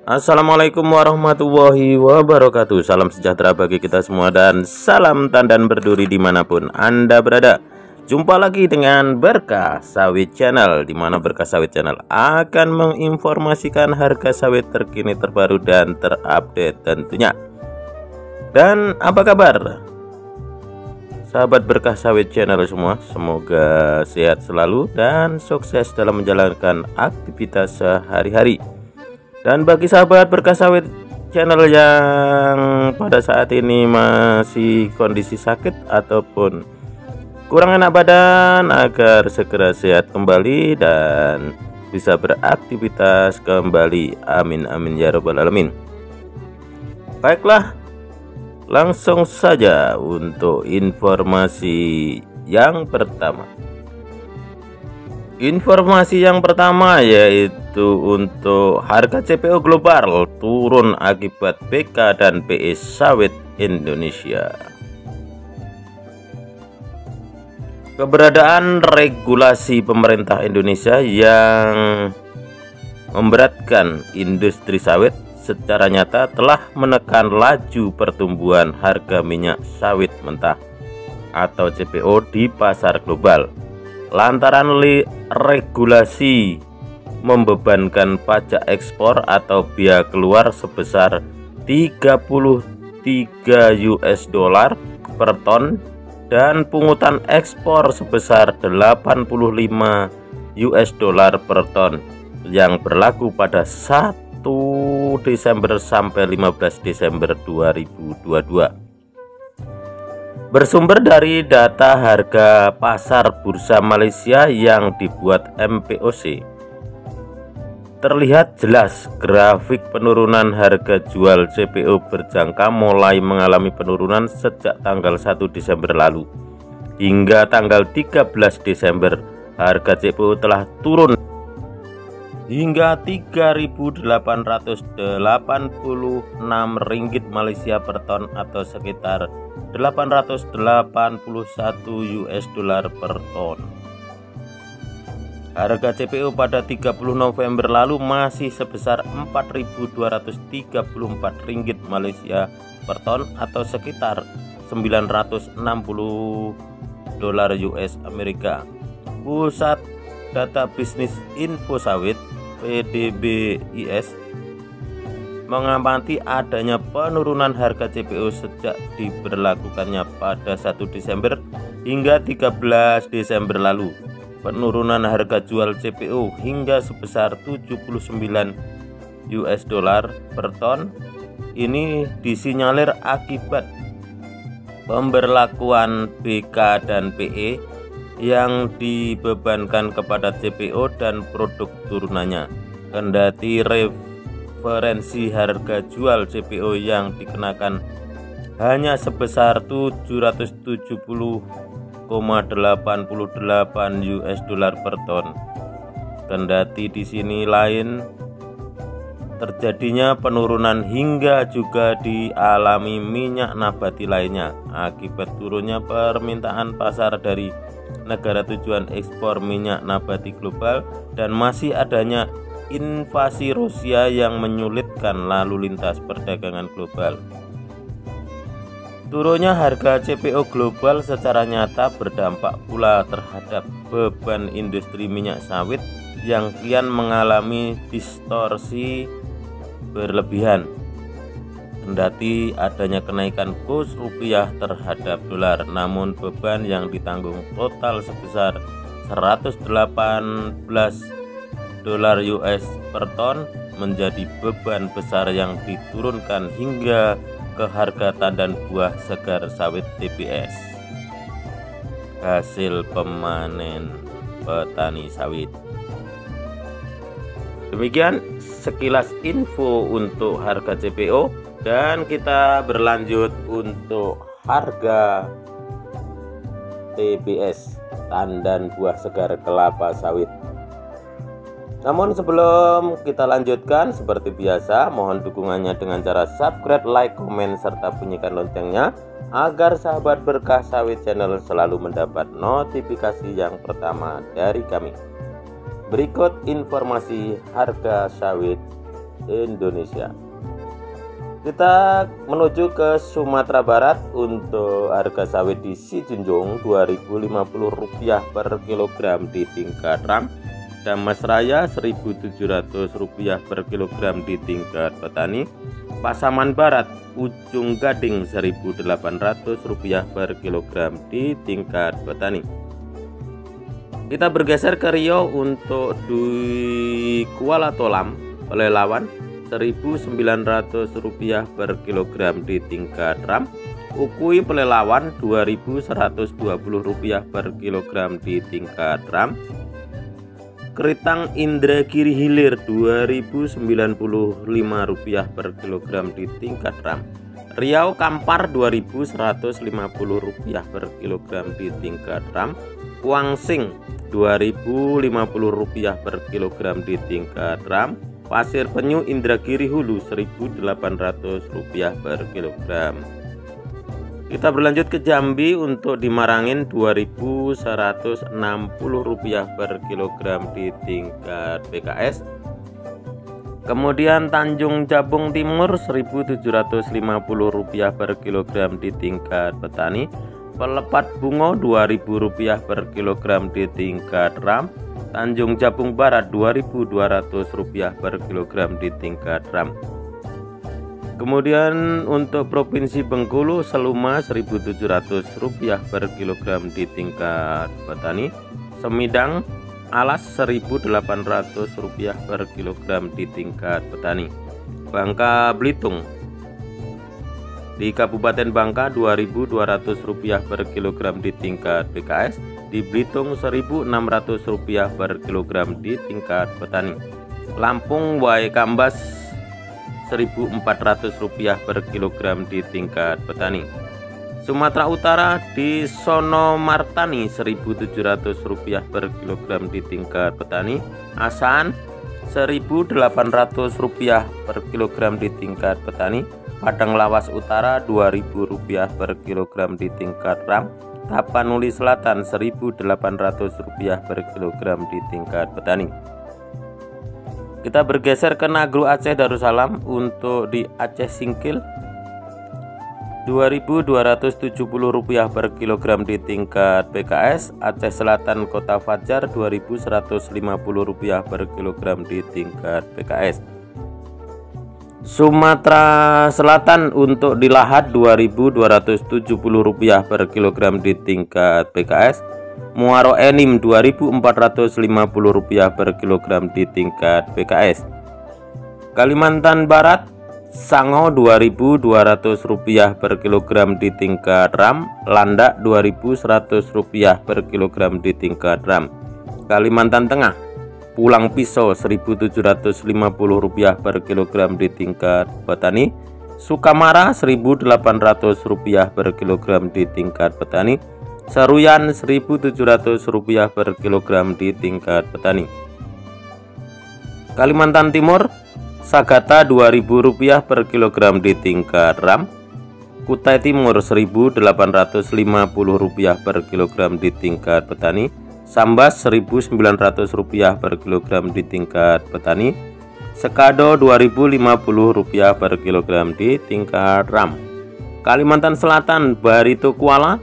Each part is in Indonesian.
Assalamualaikum warahmatullahi wabarakatuh. Salam sejahtera bagi kita semua dan salam tandan berduri dimanapun Anda berada. Jumpa lagi dengan Berkah Sawit Channel, di mana Berkah Sawit Channel akan menginformasikan harga sawit terkini, terbaru dan terupdate tentunya. Dan apa kabar sahabat Berkah Sawit Channel semua? Semoga sehat selalu dan sukses dalam menjalankan aktivitas sehari-hari. Dan bagi sahabat Berkah Sawit Channel yang pada saat ini masih kondisi sakit ataupun kurang enak badan, agar segera sehat kembali dan bisa beraktivitas kembali. Amin amin ya robbal alamin. Baiklah, langsung saja untuk informasi yang pertama. Informasi yang pertama yaitu untuk harga CPO global turun akibat BK dan PE sawit Indonesia. Keberadaan regulasi pemerintah Indonesia yang memberatkan industri sawit secara nyata telah menekan laju pertumbuhan harga minyak sawit mentah atau CPO di pasar global. Lantaran regulasi membebankan pajak ekspor atau biaya keluar sebesar 33 US dollar per ton dan pungutan ekspor sebesar 85 US dollar per ton yang berlaku pada 1 Desember sampai 15 Desember 2022. Bersumber dari data harga pasar bursa Malaysia yang dibuat MPOC, terlihat jelas grafik penurunan harga jual CPO berjangka mulai mengalami penurunan sejak tanggal 1 Desember lalu. Hingga tanggal 13 Desember, harga CPO telah turun hingga 3.886 ringgit Malaysia per ton atau sekitar 881 US dollar per ton. Harga CPO pada 30 November lalu masih sebesar 4.234 ringgit Malaysia per ton atau sekitar 960 dolar US Amerika. Pusat Data Bisnis Info Sawit PDBIS mengamati adanya penurunan harga CPO sejak diberlakukannya pada 1 Desember hingga 13 Desember lalu. Penurunan harga jual CPO hingga sebesar 79 US dollar per ton ini disinyalir akibat pemberlakuan BK dan PE yang dibebankan kepada CPO dan produk turunannya. Kendati referensi harga jual CPO yang dikenakan hanya sebesar 770,88 US dollar per ton. Kendati di sini lain terjadinya penurunan hingga juga dialami minyak nabati lainnya akibat turunnya permintaan pasar dari negara tujuan ekspor minyak nabati global dan masih adanya invasi Rusia yang menyulitkan lalu lintas perdagangan global. Turunnya harga CPO global secara nyata berdampak pula terhadap beban industri minyak sawit yang kian mengalami distorsi berlebihan. Kendati adanya kenaikan kurs rupiah terhadap dolar, namun beban yang ditanggung total sebesar 118 dolar US per ton menjadi beban besar yang diturunkan hingga ke harga tandan buah segar sawit TBS, hasil pemanen petani sawit. Demikian sekilas info untuk harga CPO. Dan kita berlanjut untuk harga TBS, tandan buah segar kelapa sawit. Namun sebelum kita lanjutkan, seperti biasa mohon dukungannya dengan cara subscribe, like, komen, serta bunyikan loncengnya agar sahabat Berkah Sawit Channel selalu mendapat notifikasi yang pertama dari kami. Berikut informasi harga sawit Indonesia. Kita menuju ke Sumatera Barat. Untuk harga sawit di Sijunjung Rp2.050 per kilogram di tingkat RAM. Damas Raya Rp1.700 per kilogram di tingkat petani. Pasaman Barat Ujung Gading Rp1.800 per kilogram di tingkat petani. Kita bergeser ke Riau. Untuk di Kuala Tolam Pelelawan Rp1.900 per kilogram di tingkat RAM. Ukui Pelelawan Rp2.120 per kilogram di tingkat RAM. Keritang Indragiri Hilir Rp2.095 per kilogram di tingkat RAM. Riau Kampar Rp2.150 per kilogram di tingkat RAM. Wangsing Rp2.050 per kilogram di tingkat RAM. Pasir Penyu Indragiri Hulu Rp1.800 per kilogram. Kita berlanjut ke Jambi. Untuk di Marangin Rp2.160 per kilogram di tingkat PKS. Kemudian Tanjung Jabung Timur Rp1.750 per kilogram di tingkat petani. Pelepat Bungo Rp2.000 per kilogram di tingkat RAM. Tanjung Jabung Barat Rp2.200 per kilogram di tingkat RAM. Kemudian untuk Provinsi Bengkulu Seluma Rp1.700 per kilogram di tingkat petani. Semidang Alas Rp1.800 per kilogram di tingkat petani. Bangka Belitung di Kabupaten Bangka Rp2.200 per kilogram di tingkat PKS. Di Belitung Rp1.600 per kilogram di tingkat petani. Lampung Wae Kambas Rp1.400 per kilogram di tingkat petani. Sumatera Utara di Sono Martani Rp1.700 per kilogram di tingkat petani. Asahan Rp1.800 per kilogram di tingkat petani. Padang Lawas Utara Rp2.000 per kilogram di tingkat RAM. Tapanuli Selatan Rp1.800 per kilogram di tingkat petani. Kita bergeser ke Nagru Aceh Darussalam. Untuk di Aceh Singkil Rp2.270 per kilogram di tingkat PKS. Aceh Selatan Kota Fajar Rp2.150 per kilogram di tingkat PKS. Sumatera Selatan untuk di Lahat Rp2.270 per kilogram di tingkat PKS. Muaro Enim Rp2.450 per kilogram di tingkat PKS. Kalimantan Barat Sango Rp2.200 per kilogram di tingkat RAM. Landak Rp2.100 per kilogram di tingkat RAM. Kalimantan Tengah Pulang Pisau Rp1.750 per kilogram di tingkat petani. Sukamara Rp1.800 per kilogram di tingkat petani. Seruyan Rp1.700 per kilogram di tingkat petani. Kalimantan Timur Sagata Rp2.000 per kilogram di tingkat RAM. Kutai Timur Rp1.850 per kilogram di tingkat petani. Sambas Rp1.900 per kilogram di tingkat petani. Sekado Rp2.050 per kilogram di tingkat RAM. Kalimantan Selatan Barito Kuala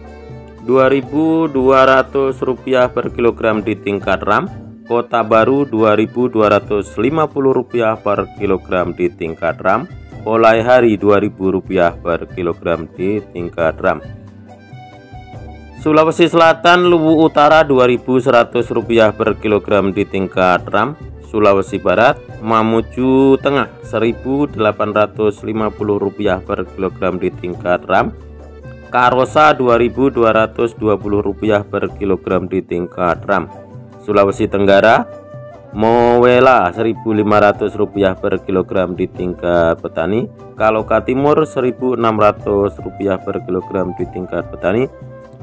Rp2.200 per kilogram di tingkat RAM. Kota Baru Rp2.250 per kilogram di tingkat RAM. Olai Hari Rp2.000 per kilogram di tingkat RAM. Sulawesi Selatan Luwu Utara Rp2.100 per kilogram di tingkat RAM. Sulawesi Barat Mamuju Tengah Rp1.850 per kilogram di tingkat RAM. Karosa Rp2.220 per kilogram di tingkat RAM. Sulawesi Tenggara Mowela Rp1.500 per kilogram di tingkat petani. Kaloka Timur Rp1.600 per kilogram di tingkat petani.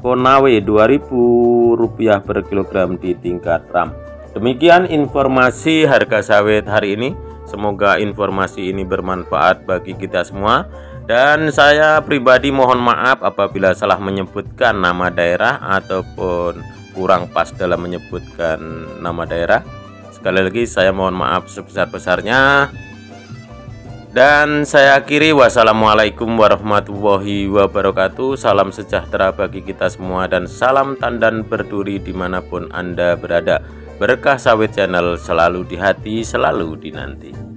Konawe Rp2.000 per kilogram di tingkat RAM. Demikian informasi harga sawit hari ini. Semoga informasi ini bermanfaat bagi kita semua. Dan saya pribadi mohon maaf apabila salah menyebutkan nama daerah ataupun kurang pas dalam menyebutkan nama daerah. Sekali lagi saya mohon maaf sebesar-besarnya. Dan saya akhiri, wassalamualaikum warahmatullahi wabarakatuh. Salam sejahtera bagi kita semua dan salam tandan berduri dimanapun Anda berada. Berkah Sawit Channel selalu di hati, selalu dinanti.